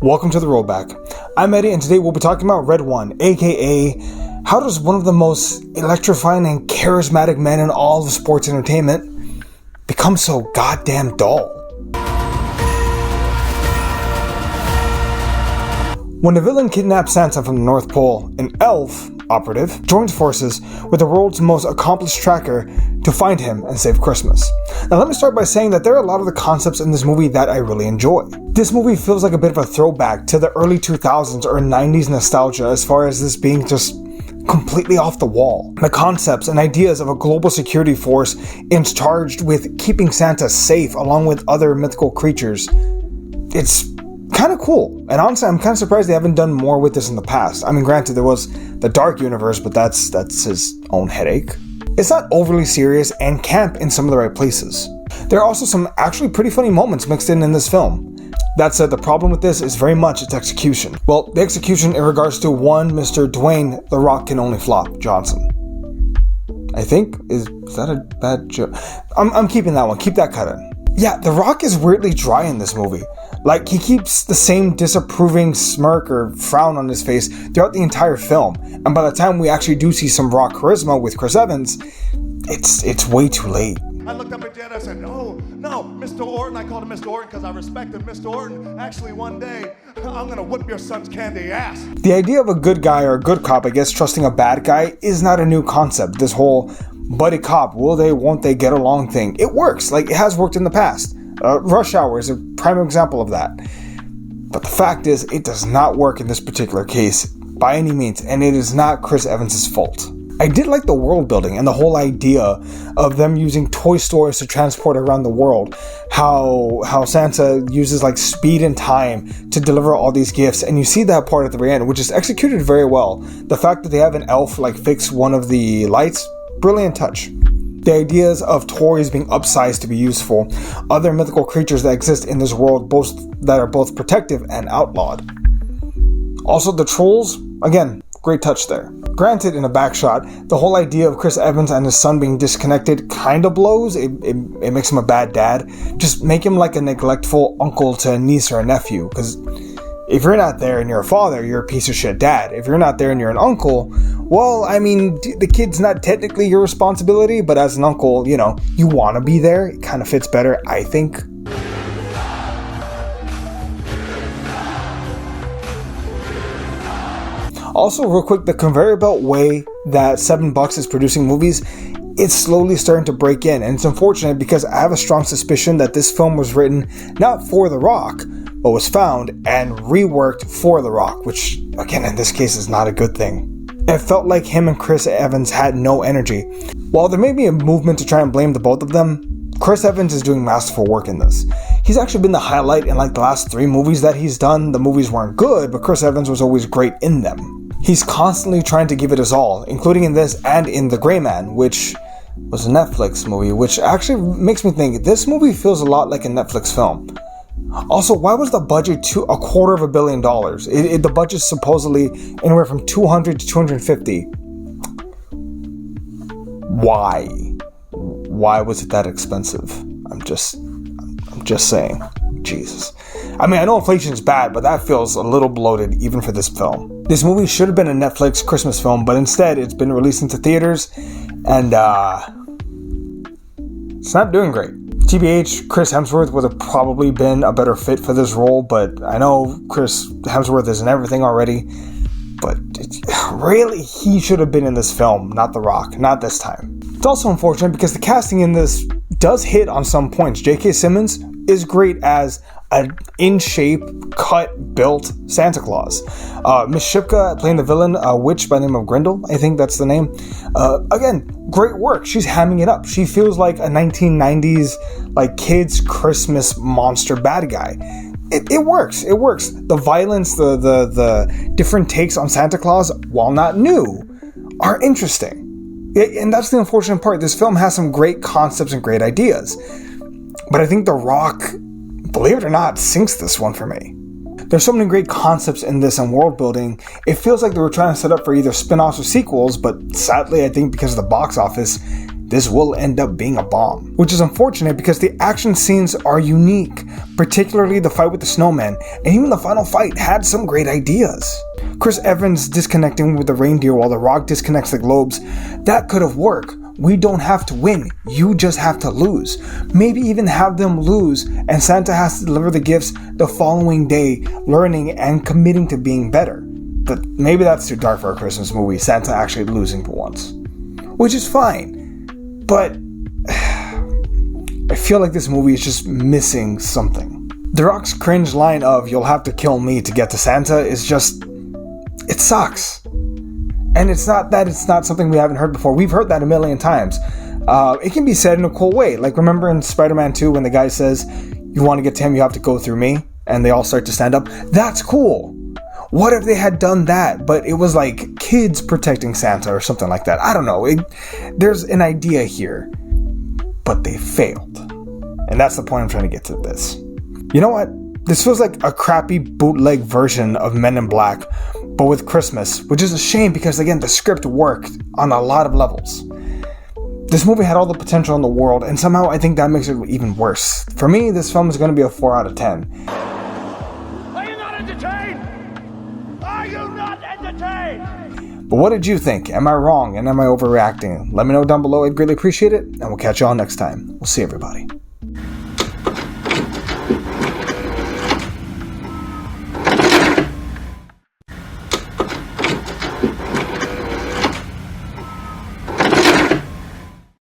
Welcome to the Rollback. I'm Eddie, and today we'll be talking about Red One, aka how does one of the most electrifying and charismatic men in all of sports entertainment become so goddamn dull? When the villain kidnaps Santa from the North Pole, an elf operative joins forces with the world's most accomplished tracker to find him and save Christmas. Now let me start by saying that there are a lot of the concepts in this movie that I really enjoy. This movie feels like a bit of a throwback to the early 2000s or 90s nostalgia as far as this being just completely off the wall. The concepts and ideas of a global security force charged with keeping Santa safe along with other mythical creatures, it's kind of cool. And honestly, I'm kind of surprised they haven't done more with this in the past. I mean, granted, there was the Dark Universe, but that's his own headache. It's not overly serious and camp in some of the right places. There are also some actually pretty funny moments mixed in this film. That said, the problem with this is very much its execution. Well, the execution in regards to one Mr. Dwayne "The Rock Can Only Flop" Johnson. I think, is that a bad joke? I'm keeping that one. Keep that cut in. Yeah, The Rock is weirdly dry in this movie. Like, he keeps the same disapproving smirk or frown on his face throughout the entire film. And by the time we actually do see some Rock charisma with Chris Evans, it's way too late. I looked up at Jen and I said, no, Mr. Orton. I called him Mr. Orton because I respect him. Mr. Orton, actually one day, I'm going to whip your son's candy ass. The idea of a good guy or a good cop, I guess, trusting a bad guy is not a new concept. This whole buddy cop, will they, won't they get along thing. It works. Like, it has worked in the past. Rush Hour is a prime example of that. But the fact is, it does not work in this particular case by any means, and it is not Chris Evans' fault. I did like the world building and the whole idea of them using toy stores to transport around the world. How Santa uses like speed and time to deliver all these gifts, and you see that part at the very end, which is executed very well. The fact that they have an elf like fix one of the lights, brilliant touch. The ideas of toys being upsized to be useful, other mythical creatures that exist in this world, both that are both protective and outlawed. Also the trolls, again, great touch there. Granted, in a backshot, the whole idea of Chris Evans and his son being disconnected kinda blows. It makes him a bad dad. Just make him like a neglectful uncle to a niece or a nephew, because if you're not there and you're a father, you're a piece of shit dad. If you're not there and you're an uncle, well, I mean, the kid's not technically your responsibility, but as an uncle, you know, you want to be there. It kind of fits better, I think. Also, real quick, the conveyor belt way that $7 is producing movies, it's slowly starting to break in, and it's unfortunate because I have a strong suspicion that this film was written not for The Rock, but was found and reworked for The Rock, which, again, in this case is not a good thing. It felt like him and Chris Evans had no energy. While there may be a movement to try and blame the both of them, Chris Evans is doing masterful work in this. He's actually been the highlight in like the last 3 movies that he's done. The movies weren't good, but Chris Evans was always great in them. He's constantly trying to give it his all, including in this and in The Gray Man, which was a Netflix movie, which actually makes me think this movie feels a lot like a Netflix film. Also, why was the budget $250 million? The budget's supposedly anywhere from 200 to 250. Why? Why was it that expensive? I'm just saying. Jesus. I mean, I know inflation is bad, but that feels a little bloated even for this film. This movie should have been a Netflix Christmas film, but instead it's been released into theaters, and it's not doing great. TBH, Chris Hemsworth would have probably been a better fit for this role, but I know Chris Hemsworth is in everything already, but really, he should have been in this film, not The Rock, not this time. It's also unfortunate because the casting in this does hit on some points. J.K. Simmons is great as an in-shape, cut, built Santa Claus. Miss Shipka playing the villain, a witch by the name of Grendel, I think that's the name. Again, great work. She's hamming it up. She feels like a 1990s, like, kids' Christmas monster bad guy. It works. It works. The violence, the different takes on Santa Claus, while not new, are interesting. And that's the unfortunate part. This film has some great concepts and great ideas. But I think The Rock, believe it or not, sinks this one for me. There's so many great concepts in this and world building. It feels like they were trying to set up for either spin-offs or sequels, but sadly, I think because of the box office, this will end up being a bomb. Which is unfortunate because the action scenes are unique, particularly the fight with the snowman, and even the final fight had some great ideas. Chris Evans disconnecting with the reindeer while The Rock disconnects the globes, that could have worked. We don't have to win, you just have to lose. Maybe even have them lose and Santa has to deliver the gifts the following day, learning and committing to being better. But maybe that's too dark for a Christmas movie, Santa actually losing for once. Which is fine, but I feel like this movie is just missing something. The Rock's cringe line of "you'll have to kill me to get to Santa" is just, it sucks. And it's not that it's not something we haven't heard before. We've heard that a million times. It can be said in a cool way. Like, remember in Spider-Man 2 when the guy says, "You want to get to him, you have to go through me," and they all start to stand up? That's cool. What if they had done that, but it was like kids protecting Santa or something like that? I don't know. There's an idea here, but they failed. And that's the point I'm trying to get to this. You know what? This feels like a crappy bootleg version of Men in Black, but with Christmas, which is a shame because, again, the script worked on a lot of levels. This movie had all the potential in the world, and somehow I think that makes it even worse. For me, this film is going to be a 4 out of 10. Are you not entertained? Are you not entertained? But what did you think? Am I wrong and am I overreacting? Let me know down below. I'd greatly appreciate it, and we'll catch you all next time. We'll see everybody.